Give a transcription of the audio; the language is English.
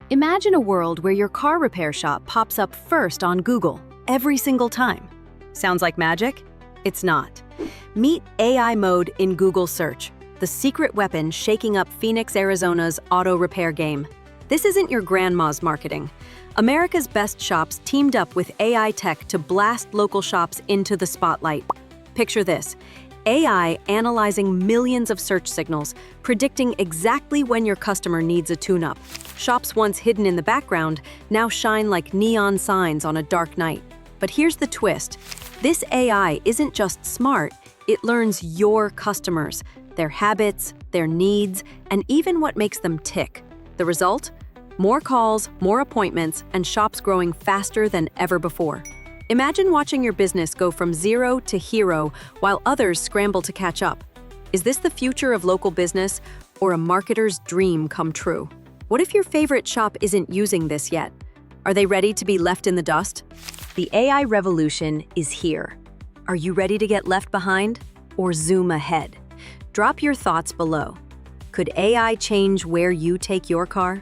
Imagine a world where your car repair shop pops up first on Google every single time. Sounds like magic? It's not. Meet AI mode in Google Search, the secret weapon shaking up Phoenix, Arizona's auto repair game. This isn't your grandma's marketing. America's best shops teamed up with AI tech to blast local shops into the spotlight. Picture this: AI analyzing millions of search signals, predicting exactly when your customer needs a tune-up. Shops once hidden in the background now shine like neon signs on a dark night. But here's the twist. This AI isn't just smart, it learns your customers, their habits, their needs, and even what makes them tick. The result? More calls, more appointments, and shops growing faster than ever before. Imagine watching your business go from zero to hero while others scramble to catch up. Is this the future of local business or a marketer's dream come true? What if your favorite shop isn't using this yet? Are they ready to be left in the dust? The AI revolution is here. Are you ready to get left behind or zoom ahead? Drop your thoughts below. Could AI change where you take your car?